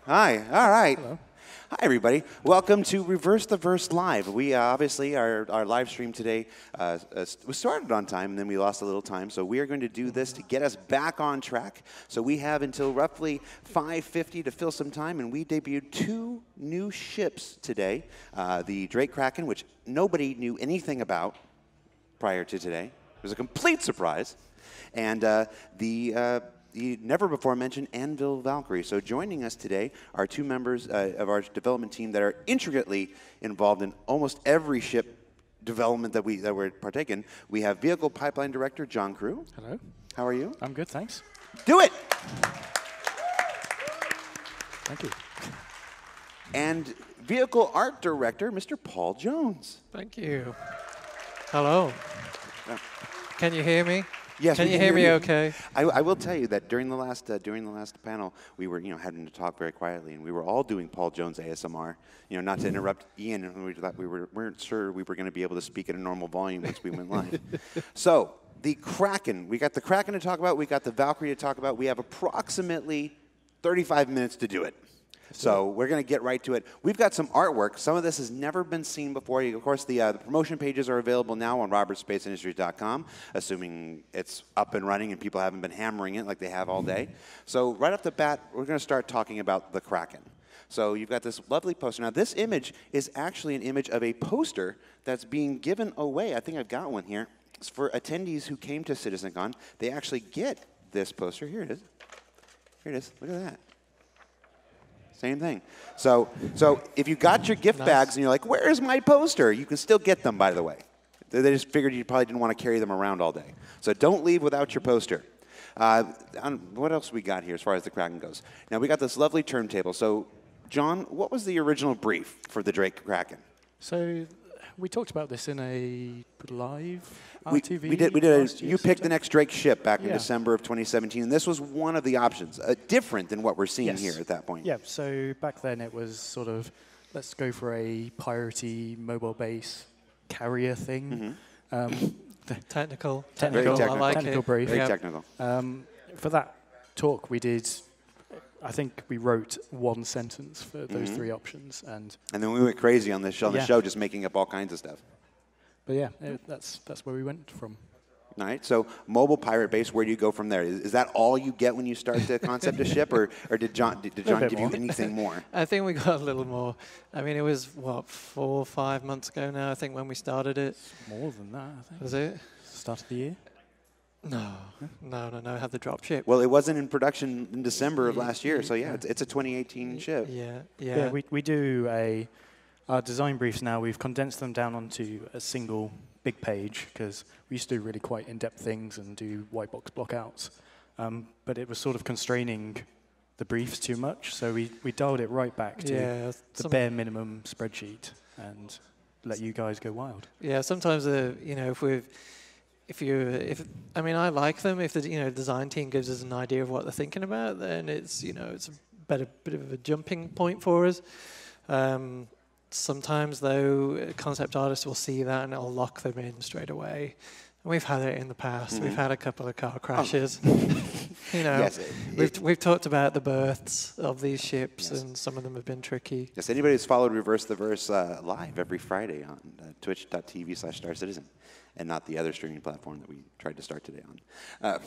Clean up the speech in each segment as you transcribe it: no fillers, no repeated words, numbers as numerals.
Hi. All right. Hello. Hi, everybody. Welcome to Reverse the Verse Live. We obviously, our live stream today was started on time, and then we lost a little time. So we are going to do this to get us back on track. So we have until roughly 5:50 to fill some time, and we debuted 2 new ships today. The Drake Kraken, which nobody knew anything about prior to today. It was a complete surprise. And the never-before-mentioned Anvil Valkyrie. So joining us today are 2 members of our development team that are intricately involved in almost every ship development that we're partaking. We have Vehicle Pipeline Director John Crew. Hello. How are you? I'm good, thanks. Do it! Thank you. And Vehicle Art Director Mr. Paul Jones. Thank you. Hello. Can you hear me? Yes, can you hear me okay? I will tell you that during the last panel, we were having to talk very quietly, and we were all doing Paul Jones ASMR. Not to interrupt Ian, and we thought weren't sure we were going to be able to speak at a normal volume once we went live. So the Kraken, we got the Kraken to talk about, we got the Valkyrie to talk about. We have approximately 35 minutes to do it. So we're going to get right to it. We've got some artwork. Some of this has never been seen before. Of course, the promotion pages are available now on robertsspaceindustries.com, assuming it's up and running and people haven't been hammering it like they have all day. So right off the bat, we're going to start talking about the Kraken. So you've got this lovely poster. Now, this image is actually an image of a poster that's being given away. I think I've got one here. It's for attendees who came to CitizenCon. They actually get this poster. Here it is. Here it is. Look at that. Same thing. So if you got your gift bags and you're like, where's my poster? You can still get them, by the way. They just figured you probably didn't want to carry them around all day. So don't leave without your poster. What else we got here as far as the Kraken goes? Now, we got this lovely turntable. So, John, what was the original brief for the Drake Kraken? So we talked about this in a live We RTV. you picked the next Drake ship back in December of 2017, and this was one of the options, different than what we're seeing here at that point. Yeah, so back then it was sort of, let's go for a piratey mobile base carrier thing. Technical. Very technical. I like technical it. brief. Very technical. For that talk we did, I think we wrote 1 sentence for those 3 options. And then we went crazy on the show just making up all kinds of stuff. But yeah, that's where we went from. All right, so mobile pirate base, where do you go from there? Is that all you get when you start to concept a ship, or did John give you anything more? I think we got a little more. I mean, it was, what, 4 or 5 months ago now, I think, when we started it. More than that, I think. Was it? Start of the year? No, I had the drop ship. Well, it wasn't in production in December of last year, so yeah, it's a 2018 ship. Yeah, we do our design briefs now, we've condensed them down onto a single big page, because we used to do really quite in-depth things and do white box blockouts. But it was sort of constraining the briefs too much, so we dialed it right back to the bare minimum spreadsheet and let you guys go wild. Yeah, sometimes I mean, I like them. If the design team gives us an idea of what they're thinking about, then it's it's a bit of a jumping point for us. Sometimes, though, concept artists will see that and it'll lock them in straight away. And we've had it in the past. We've had a couple of car crashes. Yes, we've talked about the births of these ships, and some of them have been tricky. Yes, anybody who's followed Reverse the Verse live every Friday on twitch.tv/StarCitizen, and not the other streaming platform that we tried to start today on.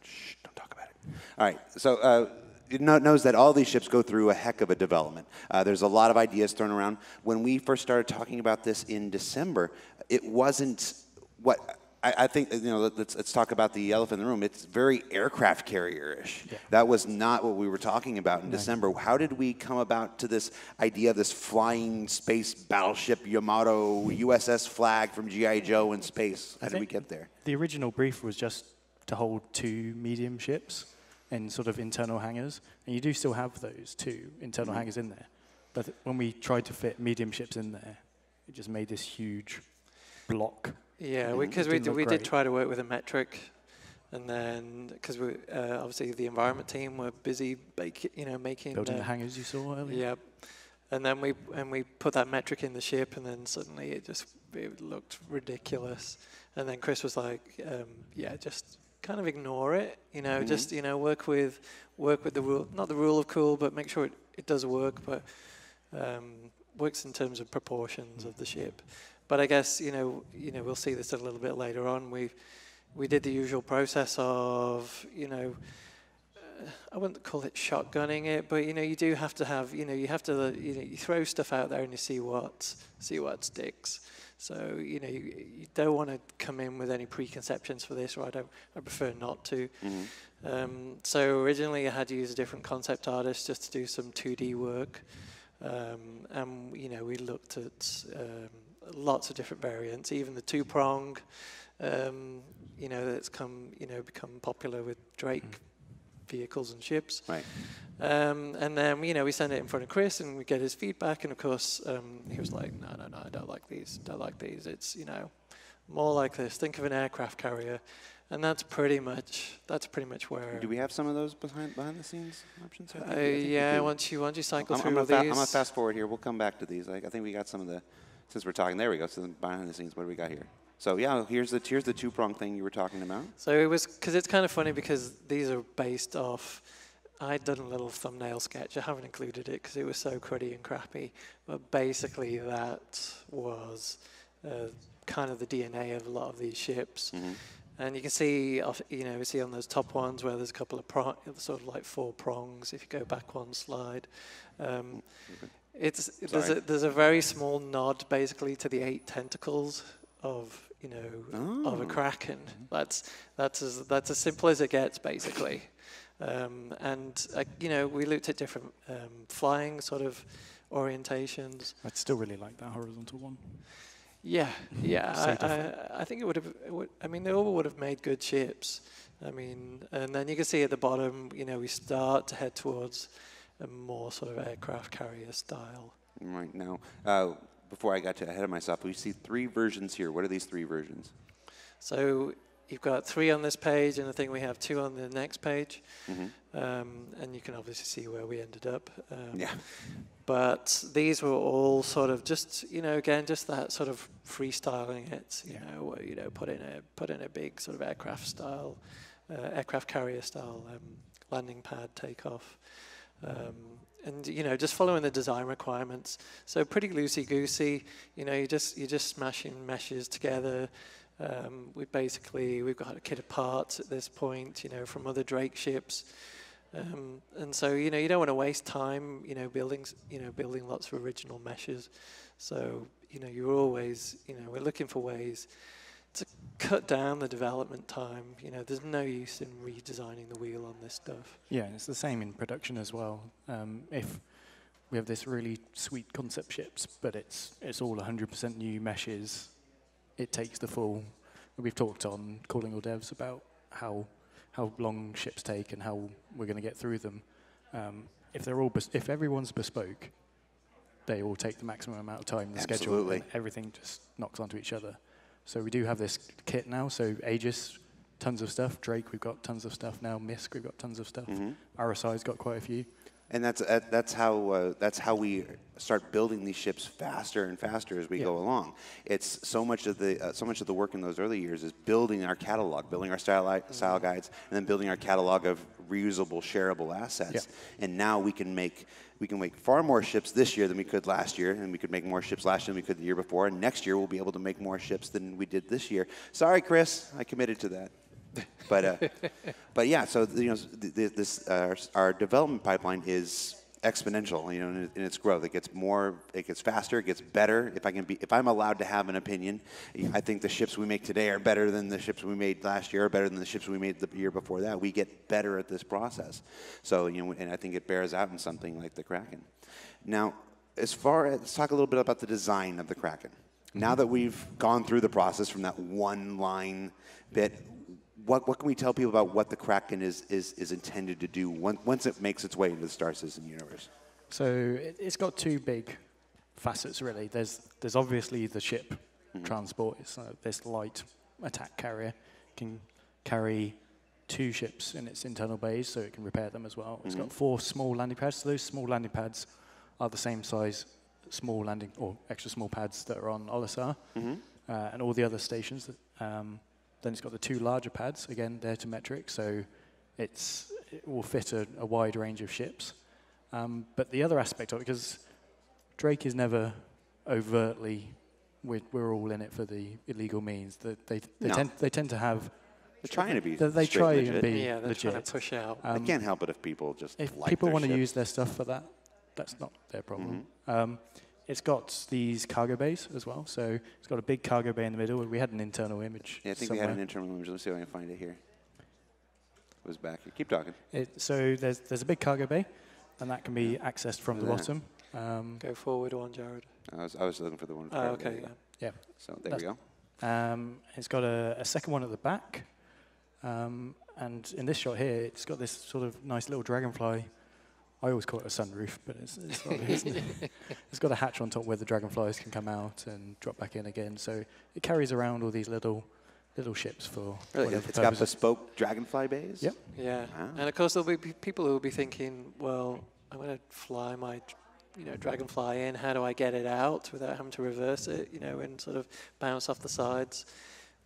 Shh, don't talk about it. All right, so it knows that all these ships go through a heck of a development. There's a lot of ideas thrown around. When we first started talking about this in December, it wasn't what I think. Let's talk about the elephant in the room. It's very aircraft carrier-ish. Yeah. That was not what we were talking about in December. How did we come about to this idea of this flying space battleship Yamato USS flag from G.I. Joe in space? How did we get there? The original brief was just to hold 2 medium ships in sort of internal hangars, and you do still have those 2 internal hangars in there. But when we tried to fit medium ships in there, it just made this huge block. Yeah, because we did try to work with a metric, and then because obviously the environment team were busy making building the hangars you saw earlier. Yeah, and then we put that metric in the ship, and then suddenly it looked ridiculous. And then Chris was like, kind of ignore it. You know, just work with the rule, not the rule of cool, but make sure it does work, but works in terms of proportions of the ship. But I guess we'll see this a little bit later on. We did the usual process of I wouldn't call it shotgunning it, but you do have to have you throw stuff out there and you see what sticks. So you don't want to come in with any preconceptions for this, right? I prefer not to. So originally I had to use a different concept artist just to do some 2D work, and we looked at lots of different variants, even the two-prong, that's become popular with Drake vehicles and ships. Right. And then, we sent it in front of Chris and we get his feedback. And of course, he was like, no, I don't like these. Don't like these. It's, more like this. Think of an aircraft carrier. And that's pretty much where. Do we have some of those behind the scenes options? Yeah, once you cycle through these. I'm gonna fast forward here. We'll come back to these. I think we got some of the, since we're talking, there we go. So behind the scenes, what do we got here? So yeah, here's the two-prong thing you were talking about. So it was, because it's kind of funny because these are based off, I'd done a little thumbnail sketch. I haven't included it because it was so cruddy and crappy. But basically that was kind of the DNA of a lot of these ships. And you can see, see on those top ones where there's a couple of sort of like 4 prongs. If you go back one slide, there's a very small nod basically to the 8 tentacles of of a Kraken. That's as simple as it gets basically. And we looked at different flying sort of orientations. I'd still really like that horizontal one. Yeah. I think it would have. I mean, they all would have made good ships. I mean, and then you can see at the bottom, we start to head towards a more sort of aircraft carrier style. Right now, before I got ahead of myself, we see 3 versions here. What are these 3 versions? So you've got 3 on this page, and I think we have 2 on the next page. And you can obviously see where we ended up. Yeah. But these were all sort of just, again, just that sort of freestyling it. Put in a big sort of aircraft carrier style landing pad takeoff. And just following the design requirements. So pretty loosey-goosey. You're just smashing meshes together. We've got a kit of parts at this point, from other Drake ships. And so you don't want to waste time, building lots of original meshes. So you're always, we're looking for ways to cut down the development time. There's no use in redesigning the wheel on this stuff. Yeah, and it's the same in production as well. If we have this really sweet concept ships, but it's all 100% new meshes, it takes the full. We've talked on Calling All Devs about how long ships take and how we're going to get through them. If everyone's bespoke, they all take the maximum amount of time in the schedule, and everything just knocks onto each other. So we do have this kit now. So Aegis, tons of stuff. Drake, we've got tons of stuff now. Misk, we've got tons of stuff. RSI's got quite a few. And that's how we start building these ships faster and faster as we go along. It's so much of the work in those early years is building our catalog, building our style guides, and then building our catalog of reusable, shareable assets. And now we can make far more ships this year than we could last year, and we could make more ships last year than we could the year before. And next year we'll be able to make more ships than we did this year. Sorry, Chris, I committed to that. But yeah, so our development pipeline is exponential, in its growth. It gets faster, it gets better. If I'm allowed to have an opinion, I think the ships we make today are better than the ships we made last year, or better than the ships we made the year before that. We get better at this process. So and I think it bears out in something like the Kraken. Now, let's talk a little bit about the design of the Kraken. Now that we've gone through the process from that one line bit. What can we tell people about what the Kraken is intended to do once it makes its way into the Star Citizen universe? So it's got 2 big facets, really. There's obviously the ship transport. It's this light attack carrier. It can carry 2 ships in its internal bays, so it can repair them as well. It's got 4 small landing pads. So those small landing pads are the same size small landing or extra small pads that are on Olisar and all the other stations. Then it's got the 2 larger pads. Again, they're to metric, so it will fit a wide range of ships. But the other aspect of it, because Drake is never overtly, we're all in it for the illegal means. They tend to have. They're trying to be. They try legit. and be Yeah, they're legit. trying to push out. I can't help it if people just If like people their want to ships. use their stuff for that, that's not their problem. It's got these cargo bays as well. So it's got a big cargo bay in the middle. We had an internal image. Yeah, I think somewhere. we had an internal image. Let's see if I can find it here. It was back here. Keep talking. So there's a big cargo bay, and that can be accessed from the Look at that. bottom. Go forward one, Jared. I was looking for the one. Oh, okay, yeah. Yeah. So there we go. It's got a second one at the back. And in this shot here, it's got this sort of nice little dragonfly. I always call it a sunroof, but it's got a hatch on top where the dragonflies can come out and drop back in again. So it carries around all these little ships for Really, whatever it's got purposes. bespoke dragonfly bays. Yep. Yeah, Wow. and of course there'll be people who will be thinking, well, I'm going to fly my, dragonfly in. How do I get it out without having to reverse it? And sort of bounce off the sides.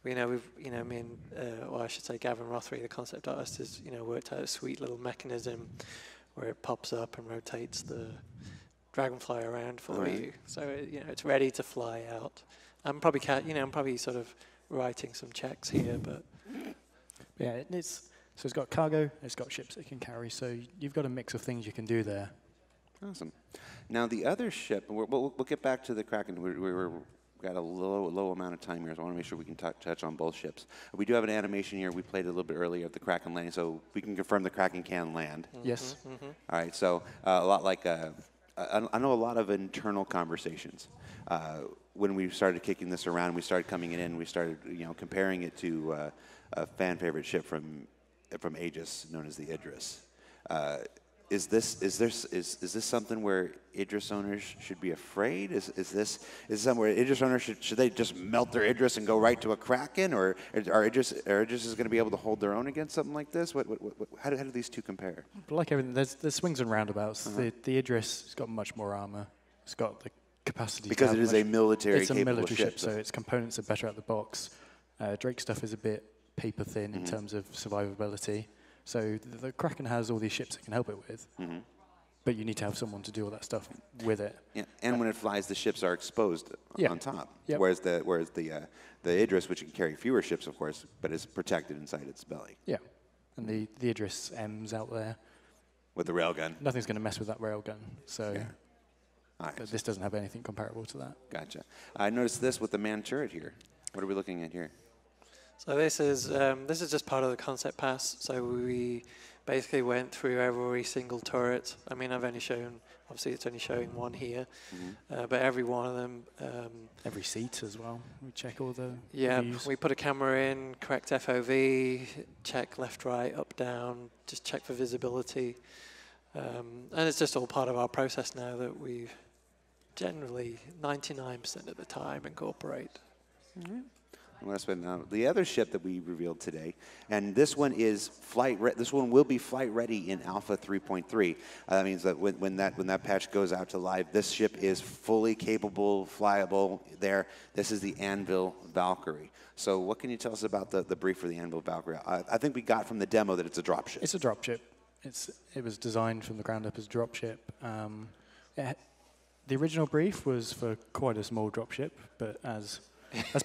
Me and I should say Gavin Rothery, the concept artist, has worked out a sweet little mechanism where it pops up and rotates the dragonfly around for you. So it's ready to fly out. I'm probably sort of writing some checks here, but Yeah, it's got cargo, it's got ships it can carry. So you've got a mix of things you can do there. Awesome. Now the other ship, we'll get back to the Kraken. We've got a low amount of time here, so I want to make sure we can touch on both ships. We do have an animation here. We played a little bit earlier of the Kraken landing, so we can confirm the Kraken can land. Yes. All right, so a lot like I know a lot of internal conversations. When we started kicking this around, we started coming in, we started comparing it to a fan favorite ship from Aegis, known as the Idris. Is this something where Idris owners should be afraid? Is this something where Idris owners should they just melt their Idris and go right to a Kraken, or are Idris is going to be able to hold their own against something like this? How do these two compare? But like everything, there's swings and roundabouts. The Idris has got much more armor. It's got the capacity Because to it have is a military It's a capable military ship, so its components are better out the box. Drake stuff is a bit paper thin in terms of survivability. So the Kraken has all these ships it can help it with, but you need to have someone to do all that stuff with it. Yeah, and when it flies, the ships are exposed on top. Yep. Whereas the Idris, which can carry fewer ships, of course, but is protected inside its belly Yeah, and the Idris M's out there. with the railgun. Nothing's going to mess with that railgun. So Yeah. All right, but this doesn't have anything comparable to that. gotcha. I noticed this with the man turret here. What are we looking at here? So this is just part of the concept pass. So we basically went through every single turret. I mean, obviously it's only showing one here, but every one of them. Every seat as well. We check all the Yeah, views. we put a camera in, correct FOV, check left, right, up, down, just check for visibility. And it's just all part of our process now that we generally 99% of the time incorporate. Last but not the other ship that we revealed today, and this one is this one will be flight ready in Alpha 3.3. That means that when that patch goes out to live, this ship is fully capable, flyable. This is the Anvil Valkyrie. So, what can you tell us about the brief for the Anvil Valkyrie? I think we got from the demo that it's a dropship. It's a dropship. It was designed from the ground up as a dropship. The original brief was for quite a small dropship, but as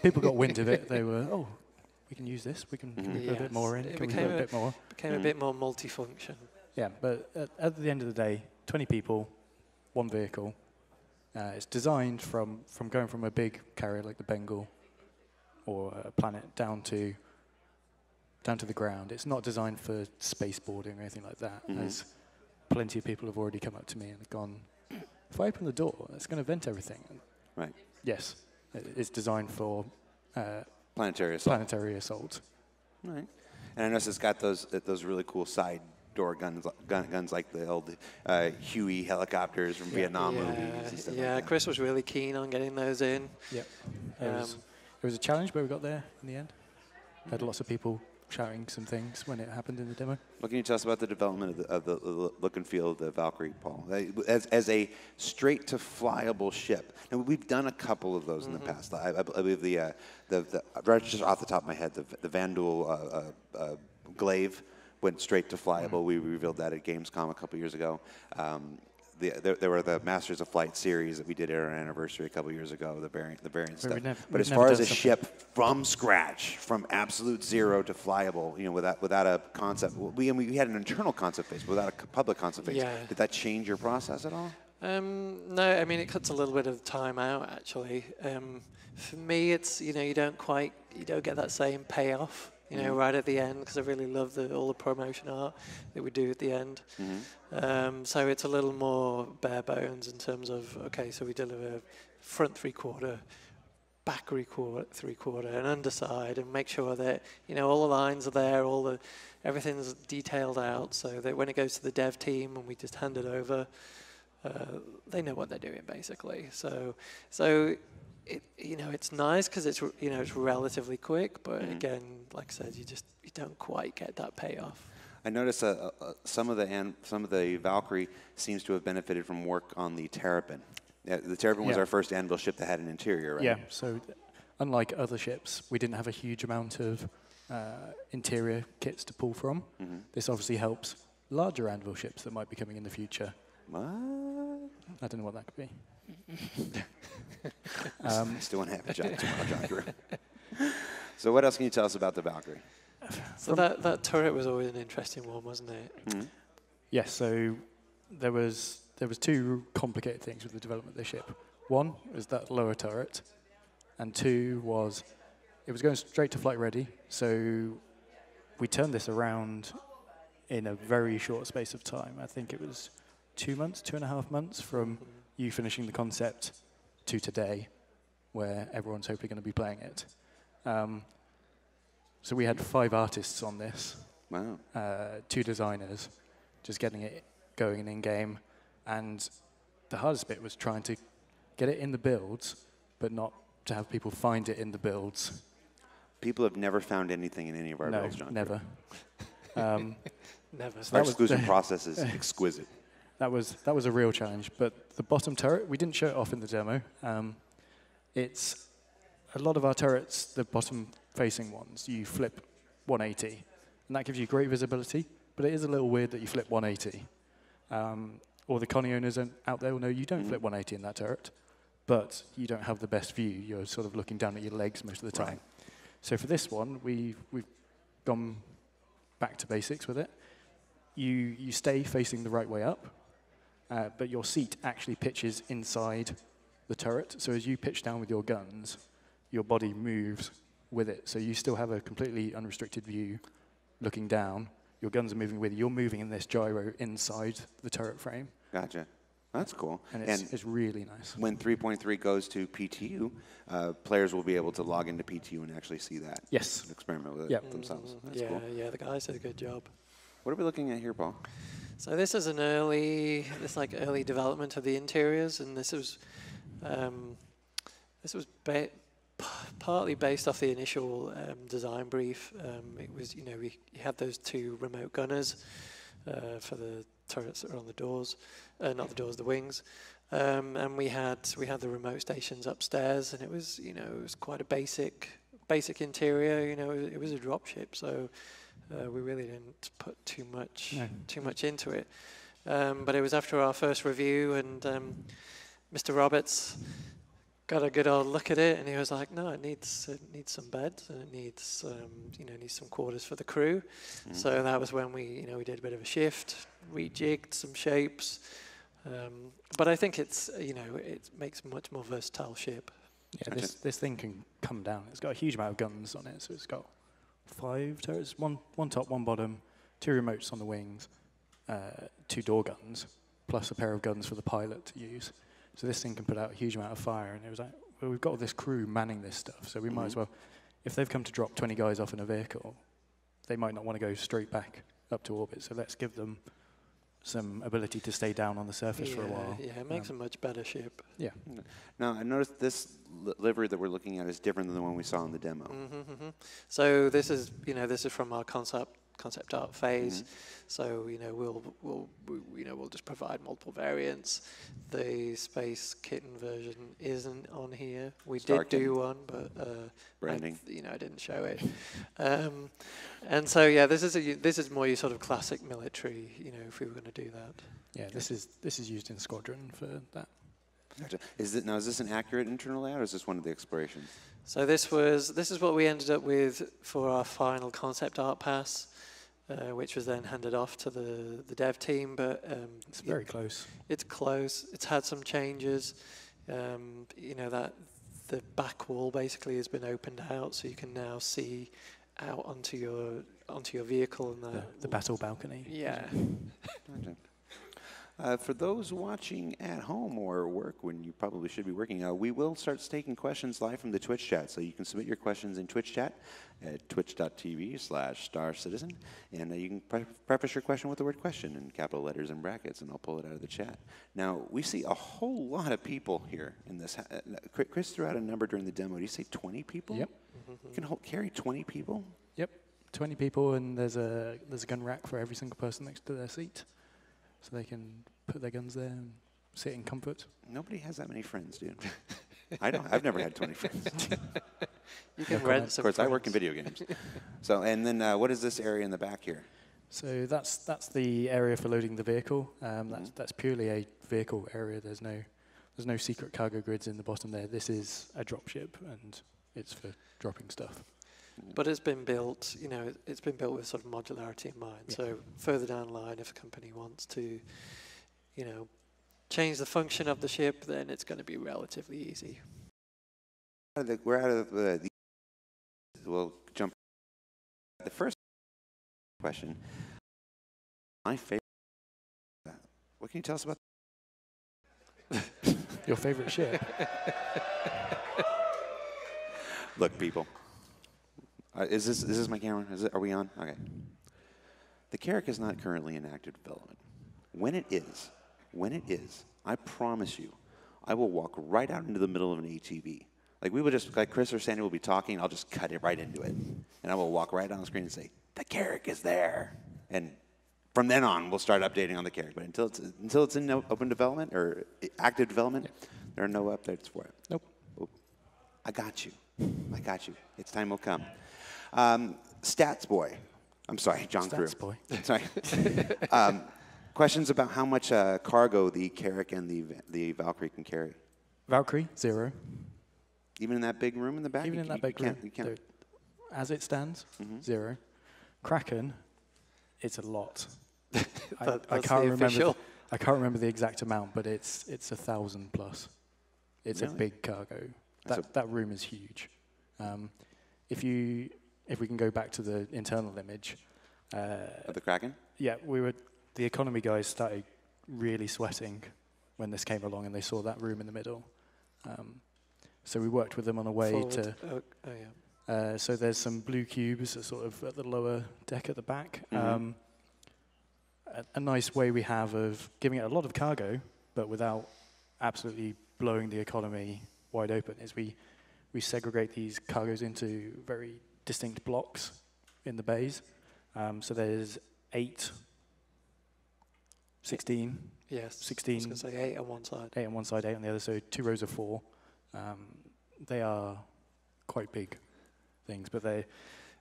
people got wind of it, they were, we can use this. We can put a bit more in. It Can we became put a bit more? Became a bit more multifunction. Yeah, but at the end of the day, 20 people, one vehicle. It's designed from going from a big carrier like the Bengal or a Planet down to the ground. It's not designed for spaceboarding or anything like that. There's plenty of people have already come up to me and gone, if I open the door, it's going to vent everything. Right. Yes, it's designed for Planetary assault. planetary assault. Right. And I noticed it's got those really cool side door guns like the old Huey helicopters from Vietnam movies and stuff like that. Chris was really keen on getting those in. Yep. It was a challenge, but we got there in the end. Had lots of people shouting some things when it happened in the demo. What can you tell us about the development of the look and feel of the Valkyrie, Paul? As a straight-to-flyable ship. And we've done a couple of those in the past. I believe right just off the top of my head, the Vandal Glaive went straight to flyable. We revealed that at Gamescom a couple years ago. There were the Masters of Flight series that we did at our anniversary a couple years ago, the variant stuff. But as far as a ship from scratch, from absolute zero to flyable, without a concept, we had an internal concept phase, but without a public concept phase. Yeah. Did that change your process at all? No, I mean, it cuts a little bit of time out, actually. For me, it's, you don't get that same payoff. Right at the end, because I really love all the promotion art that we do at the end. So it's a little more bare bones in terms of, okay, so we deliver front 3/4, back 3/4, and underside, and make sure that, all the lines are there, everything's detailed out, so that when it goes to the dev team and we just hand it over, they know what they're doing, basically. So it's nice because it's relatively quick, but again, like I said, you don't quite get that payoff. I noticed some of the Valkyrie seems to have benefited from work on the Terrapin. The Terrapin was our first Anvil ship that had an interior, right? Yeah. So unlike other ships, we didn't have a huge amount of interior kits to pull from. This obviously helps larger Anvil ships that might be coming in the future. What? I don't know what that could be. I still want to have a giant tomorrow, John Drew. So what else can you tell us about the Valkyrie? So that turret was always an interesting one, wasn't it? Yes. So there was two complicated things with the development of the ship. One was that lower turret, and two was it was going straight to flight ready. So we turned this around in a very short space of time. I think it was 2 months, 2.5 months from you finishing the concept to today, where everyone's hopefully going to be playing it. So we had 5 artists on this. Wow. 2 designers, just getting it going in-game. And the hardest bit was trying to get it in the builds, but not to have people find it in the builds. People have never found anything in any of our builds, John. Never. Never. Our exclusion process is exquisite. That was a real challenge. But the bottom turret, we didn't show it off in the demo. It's a lot of our turrets, the bottom-facing ones, you flip 180, and that gives you great visibility. But it is a little weird that you flip 180. Or the Connie owners out there will know you don't flip 180 in that turret, but you don't have the best view. You're sort of looking down at your legs most of the time. Right. So for this one, we've gone back to basics with it. You stay facing the right way up, but your seat actually pitches inside the turret. So as you pitch down with your guns, your body moves with it. So you still have a completely unrestricted view looking down. Your guns are moving with you. You're moving in this gyro inside the turret frame. Gotcha. That's cool. And it's really nice. When 3.3 goes to PTU, players will be able to log into PTU and actually see that. Yes. And experiment with it themselves. That's cool. Yeah, the guys did a good job. What are we looking at here, Paul? So this is an early development of the interiors, and this was partly based off the initial design brief. It was, we had those 2 remote gunners for the turrets that are on the doors, not the doors, the wings, and we had the remote stations upstairs, and it was quite a basic interior. It was a dropship, so we really didn't put too much into it. But it was after our first review, and Mr. Roberts got a good old look at it, and he was like, "No, it needs some beds, and it needs needs some quarters for the crew." So that was when we did a bit of a shift, rejigged some shapes, but I think it makes a much more versatile ship. Yeah, this thing can come down. It's got a huge amount of guns on it, so it's got 5 turrets, one top, one bottom, 2 remotes on the wings, 2 door guns, plus a pair of guns for the pilot to use. So this thing can put out a huge amount of fire, and it was like, well, we've got all this crew manning this stuff, so we might as well, if they've come to drop 20 guys off in a vehicle, they might not want to go straight back up to orbit, so let's give them some ability to stay down on the surface for a while. Yeah, it makes a much better ship. Yeah. Now, I noticed this livery that we're looking at is different than the one we saw in the demo. So this is, this is from our concept art phase. So we'll just provide multiple variants. The Space Kitten version isn't on here. We did do one, but branding. I didn't show it. And so yeah, this is more your sort of classic military. If we were going to do that. Yeah, this is used in Squadron for that. Gotcha. Is this an accurate internal layout, or is this one of the explorations? So this is what we ended up with for our final concept art pass, which was then handed off to the dev team. But it's very close. It's close. It's had some changes. That the back wall basically has been opened out, so you can now see out onto your vehicle and the battle balcony. Yeah. For those watching at home or work when you probably should be working, we will start taking questions live from the Twitch chat. So you can submit your questions in Twitch chat at twitch.tv/StarCitizen. And you can preface your question with the word question in capital letters and brackets, and I'll pull it out of the chat. Now, we see a whole lot of people here in this. Chris threw out a number during the demo. Did you say 20 people? Yep. You can carry 20 people? Yep. 20 people, and there's a gun rack for every single person next to their seat. So they can put their guns there and sit in comfort. Nobody has that many friends, dude. I don't. I've never had 20 friends. You can rent some. Of course, I work in video games. So, and then what is this area in the back here? So that's the area for loading the vehicle. That's purely a vehicle area. There's no secret cargo grids in the bottom there. This is a dropship, and it's for dropping stuff. But it's been built, it's been built with sort of modularity in mind. Yeah. So further down the line, if a company wants to, change the function of the ship, then it's going to be relatively easy. We're out of the we'll jump. The first question, my favorite. What can you tell us about your favorite ship? Look, people. Is this my camera? Are we on? Okay. The Carrack is not currently in active development. When it is, I promise you, I will walk right out into the middle of an ATV. Like Chris or Sandy will be talking, I'll just cut it right into it. And I will walk right on the screen and say, the Carrack is there. And from then on, we'll start updating on the Carrack. But until it's in open development or active development, there are no updates for it. Nope. I got you. Its time will come. Stats boy. I'm sorry, John Crew. Stats boy. Sorry. Questions about how much cargo the Carrack and the Valkyrie can carry. Valkyrie, 0. Even in that big room in the back? Even in that big room. You can't. As it stands, 0. Kraken, it's a lot. I can't remember the exact amount, but it's 1,000 plus. It's a big cargo. That room is huge. If we can go back to the internal image. Of the Kraken? Yeah, the economy guys started really sweating when this came along and they saw that room in the middle. So we worked with them on a way to... so there's some blue cubes sort of at the lower deck at the back. A nice way we have of giving it a lot of cargo, but without absolutely blowing the economy wide open, is we segregate these cargoes into very distinct blocks in the bays. So there's 8, 16. Yes. 16. I was going to say 8 on one side. 8 on one side, 8 on the other. So 2 rows of 4. They are quite big things, but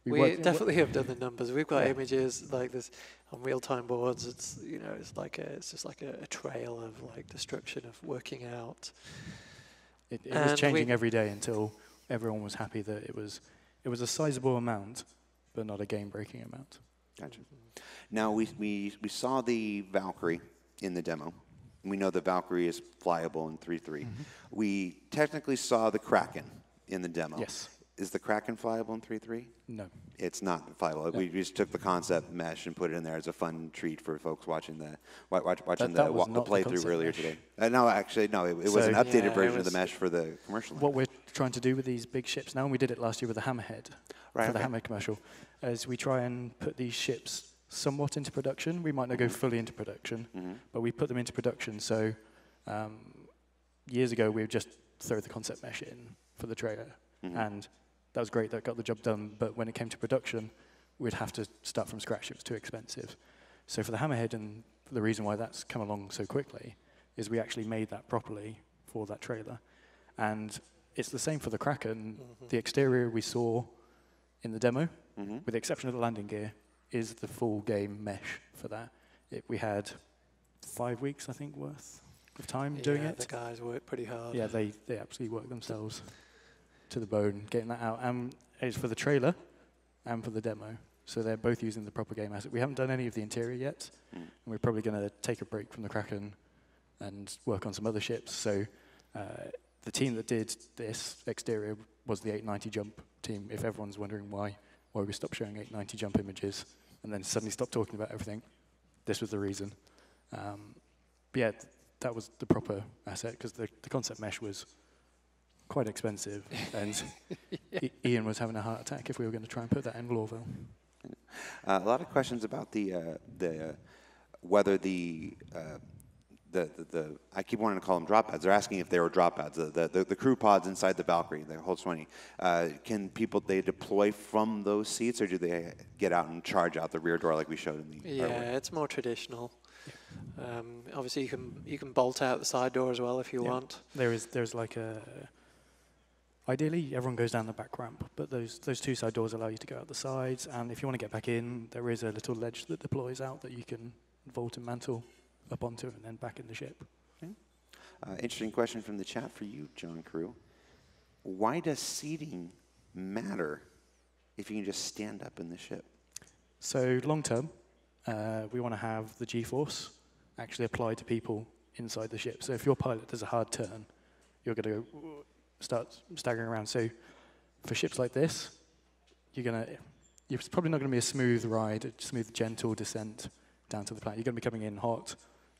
we definitely have done the numbers. We've got images like this on real-time boards. It's it's just like a trail of like destruction of working out. It was changing every day until everyone was happy that it was a sizable amount, but not a game-breaking amount. Gotcha. Now we saw the Valkyrie in the demo. We know the Valkyrie is flyable in 3.3. We technically saw the Kraken in the demo. Yes. Is the Kraken flyable in 3.3? No. It's not flyable. No. We just took the concept mesh and put it in there as a fun treat for folks watching the playthrough earlier today. No, actually, no. It was an updated version of the mesh for the commercial. What we're trying to do with these big ships now, and we did it last year with the Hammerhead for the Hammerhead commercial, is we try and put these ships somewhat into production. We might not go fully into production, but we put them into production. So years ago, we would just throw the concept mesh in for the trailer, and that was great. That got the job done. But when it came to production, we'd have to start from scratch. It was too expensive. So for the Hammerhead, and the reason why that's come along so quickly is we actually made that properly for that trailer. And it's the same for the Kraken. The exterior we saw in the demo, with the exception of the landing gear, is the full game mesh for that. We had 5 weeks, I think, worth of time doing it. The guys worked pretty hard. Yeah, they absolutely worked themselves to the bone getting that out. And it's for the trailer and for the demo. So they're both using the proper game asset. We haven't done any of the interior yet, and we're probably going to take a break from the Kraken and work on some other ships. So the team that did this exterior was the 890 jump team. If everyone's wondering why we stopped showing 890 jump images and then suddenly stopped talking about everything, this was the reason. But yeah, that was the proper asset, because the concept mesh was quite expensive, and Ian was having a heart attack if we were going to try and put that in Lorville. A lot of questions about whether I keep wanting to call them drop pads. They're asking if they were drop pads. The crew pods inside the Valkyrie, the whole 20. Can they deploy from those seats, or do they get out and charge out the rear door like we showed in the artwork? It's more traditional. Obviously, you can bolt out the side door as well if you want. There's like ideally, everyone goes down the back ramp, but those two side doors allow you to go out the sides, and if you want to get back in, there is a little ledge that deploys out that you can vault and mantle up onto and then back in the ship. Okay. Interesting question from the chat for you, John Crew. Why does seating matter if you can just stand up in the ship? So long term, we want to have the G-force actually applied to people inside the ship. So if your pilot does a hard turn, you're going to start staggering around. So for ships like this, it's probably not going to be a smooth ride, a smooth, gentle descent down to the planet. You're going to be coming in hot.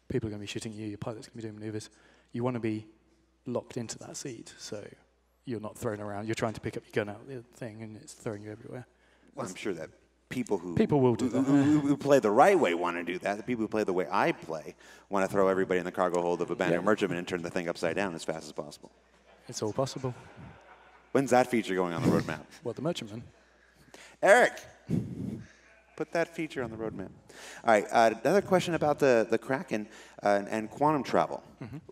People are going to be shooting you. Your pilot's going to be doing maneuvers. You want to be locked into that seat, so you're not thrown around. You're trying to pick up your gun out of the thing, and it's throwing you everywhere. Well, I'm sure that people will do that. Who play the right way want to do that. The people who play the way I play want to throw everybody in the cargo hold of a abandoned merchantman and turn the thing upside down as fast as possible. It's all possible. When's that feature going on the roadmap? What, the merchantman? Eric, put that feature on the roadmap. All right, another question about the Kraken and quantum travel.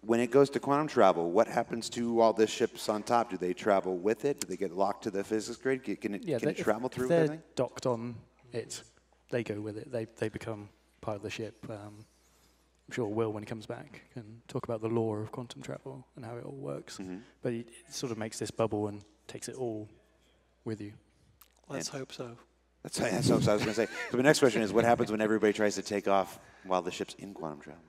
When it goes to quantum travel, what happens to all the ships on top? Do they travel with it? Do they get locked to the physics grid? Can it travel through everything? If they're docked on it, they go with it. They become part of the ship. I'm sure Will, when he comes back, can talk about the lore of quantum travel and how it all works. But it sort of makes this bubble and takes it all with you. Let's hope so. That's what I was going to say. So the next question is, what happens when everybody tries to take off while the ship's in quantum travel?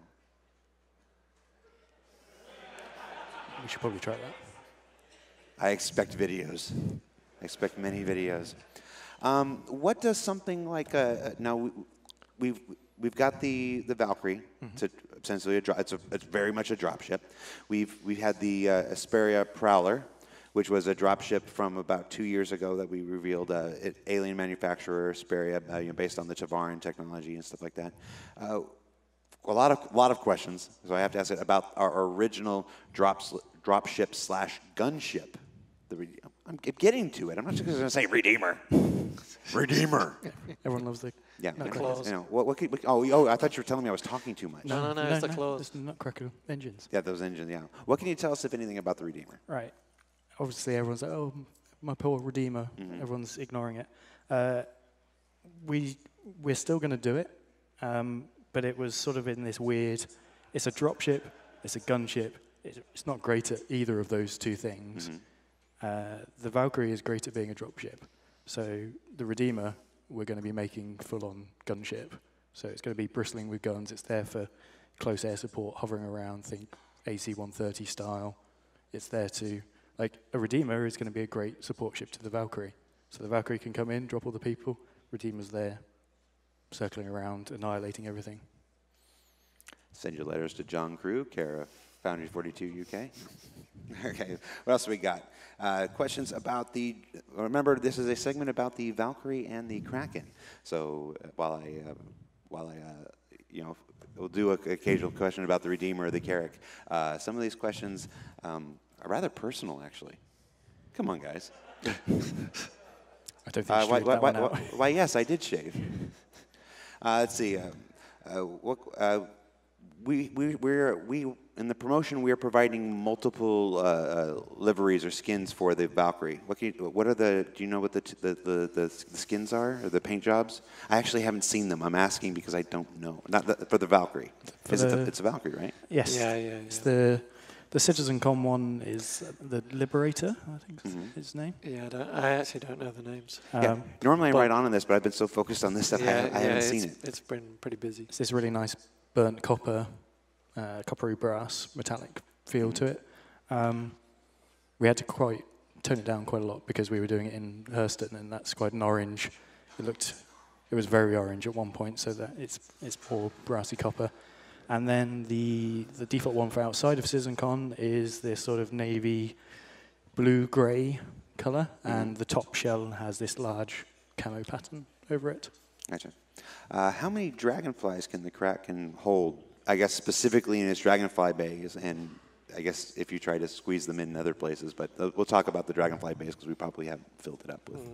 We should probably try that. I expect videos. I expect many videos. What does something like now we've got the Valkyrie. It's essentially it's very much a drop ship. We've had the Asperia Prowler, which was a drop ship from about 2 years ago that we revealed, alien manufacturer, Asperia, based on the Tavaran technology and stuff like that. A lot of questions, so I have to ask it about our original drop ship / gunship. I'm getting to it. I'm not just going to say Redeemer. Redeemer. Everyone loves the claws. I thought you were telling me I was talking too much. No, it's the claws. It's the Nutcracker engines. Yeah, those engines, yeah. What can you tell us, if anything, about the Redeemer? Right. Obviously, everyone's like, oh, my poor Redeemer. Everyone's ignoring it. We're still going to do it, but it was sort of in this weird, it's a dropship, it's a gunship. It's not great at either of those two things. The Valkyrie is great at being a dropship. So the Redeemer, we're going to be making full-on gunship. So it's going to be bristling with guns. It's there for close air support, hovering around, think AC-130 style. It's there to... Like, a Redeemer is going to be a great support ship to the Valkyrie. So the Valkyrie can come in, drop all the people. Redeemer's there, circling around, annihilating everything. Send your letters to John Crew, care of Foundry 42 UK. Okay, what else we got? Questions about the, remember this is a segment about the Valkyrie and the Kraken. So while I you know, we'll do an occasional question about the Redeemer or the Carrack, some of these questions are rather personal, actually. Come on, guys. I don't think you shaved that one out. Why, yes, I did shave. Let's see. We in the promotion we are providing multiple liveries or skins for the Valkyrie. What are the? Do you know what the skins are or the paint jobs? I actually haven't seen them. I'm asking because I don't know. Not for the Valkyrie. It's a Valkyrie, right? Yes. Yeah. It's the CitizenCon one is the Liberator, I think is his name. Yeah, I actually don't know the names. Yeah. Normally I'm right on this, but I've been so focused on this stuff I haven't seen it. It's been pretty busy. It's this really nice burnt copper, coppery brass metallic feel to it. We had to tone it down quite a lot because we were doing it in Hurston, and that's quite an orange. It was very orange at one point, so that it's more brassy copper. And then the default one for outside of CitizenCon is this sort of navy blue-grey color, and the top shell has this large camo pattern over it. Gotcha. How many dragonflies can the Kraken hold? I guess specifically in its dragonfly bays, and I guess if you try to squeeze them in other places, but we'll talk about the dragonfly bays because we probably haven't filled it up with.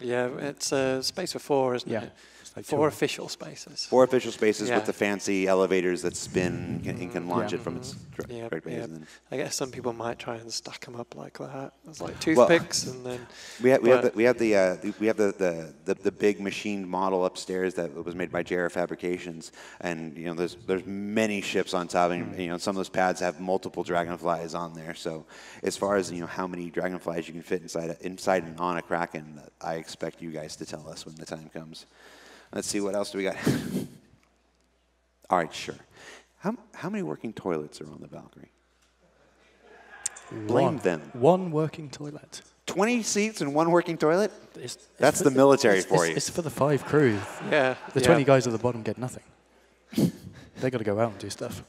Yeah, it's a space for 4, isn't it? Like 4 official spaces. 4 official spaces with the fancy elevators that spin and can launch it from its direct base. And then I guess some people might try and stack them up like that. It's like toothpicks, and then we have the big machined model upstairs that was made by JR Fabrications, and you know there's many ships on top, and you know some of those pads have multiple dragonflies on there. So as far as how many dragonflies you can fit inside and on a Kraken, I expect you guys to tell us when the time comes. Let's see, what else do we got? All right, sure. How many working toilets are on the Valkyrie? Blame them. 1 working toilet. 20 seats and 1 working toilet? That's the military for you. It's for the 5 crew. Yeah. The 20 guys at the bottom get nothing. They got to go out and do stuff.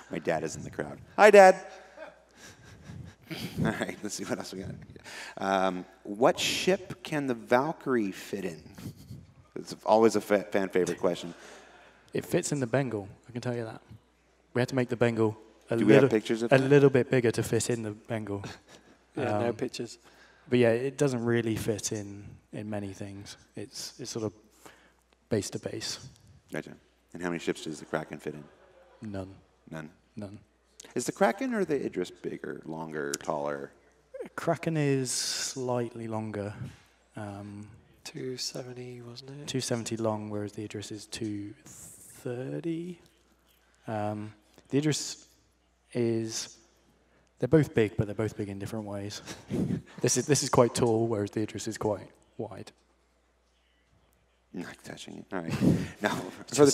My dad is in the crowd. Hi, Dad. All right, let's see what else we got. What ship can the Valkyrie fit in? It's always a fan favorite question. It fits in the Bengal, I can tell you that. We had to make the Bengal a little bit bigger to fit in the Bengal. Yeah, no pictures. But yeah, it doesn't really fit in many things. It's sort of base to base. Gotcha. And how many ships does the Kraken fit in? None. Is the Kraken or the Idris bigger, longer, taller? Kraken is slightly longer. 270, wasn't it? 270 long, whereas the Idris is 230. The Idris they're both big, but they're both big in different ways. This is quite tall, whereas the Idris is quite wide. Not touching it. All right. Now,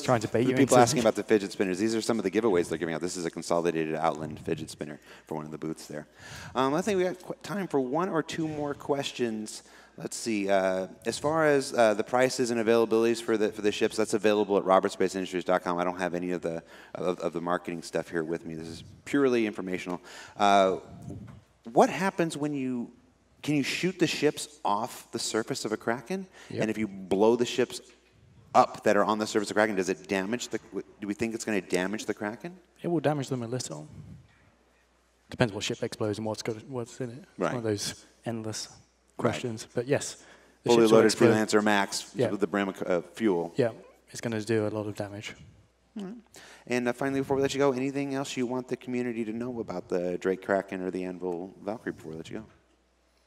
trying to bait you people into asking about the fidget spinners, these are some of the giveaways they're giving out. This is a consolidated Outland fidget spinner for one of the booths there. I think we got time for 1 or 2 more questions. Let's see. As far as the prices and availabilities for the ships, that's available at robertspaceindustries.com. I don't have any of the marketing stuff here with me. This is purely informational. What happens when can you shoot the ships off the surface of a Kraken? Yep. And if you blow the ships up that are on the surface of the Kraken, does it damage do we think it's going to damage the Kraken? It will damage them a little. Depends what ship explodes and what's in it. It's one of those endless questions. Right. But yes. Fully loaded Freelancer Max with the brim of fuel. Yeah, it's going to do a lot of damage. All right. And finally, before we let you go, anything else you want the community to know about the Drake Kraken or the Anvil Valkyrie before we let you go?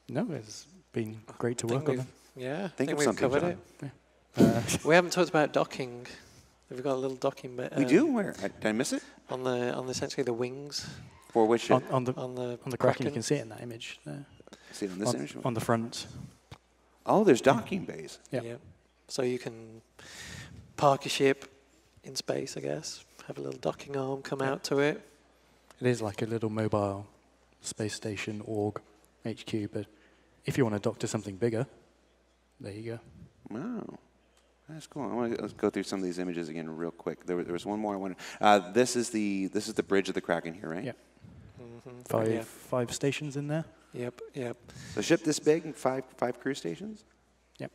No, it's been great to work on them. Yeah, think of we've something, covered John. it. We haven't talked about docking. We've got a little docking bit. We do? Where? Did I miss it? On essentially the wings. For which ship? On the Kraken, you can see it in that image there. See it on this image? On the front. Oh, there's docking bays. Yeah. So you can park a ship in space, I guess. Have a little docking arm come out to it. It is like a little mobile space station org HQ, but if you want to dock to something bigger, there you go. Wow. That's cool. I want to go through some of these images again real quick. There was one more I wanted. This is the bridge of the Kraken here, right? Yeah. Five stations in there. Yep, yep. So ship this big and five crew stations? Yep.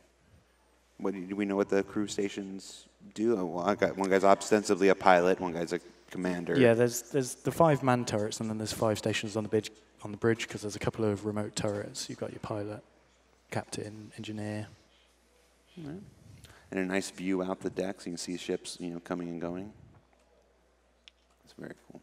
Do we know what the crew stations do? Well, I got one guy's ostensibly a pilot, one guy's a commander. Yeah, there's the 5 man turrets, and then there's 5 stations on the bridge because there's a couple of remote turrets. You've got your pilot, captain, engineer. Right. And a nice view out the deck, so you can see ships, coming and going. It's very cool.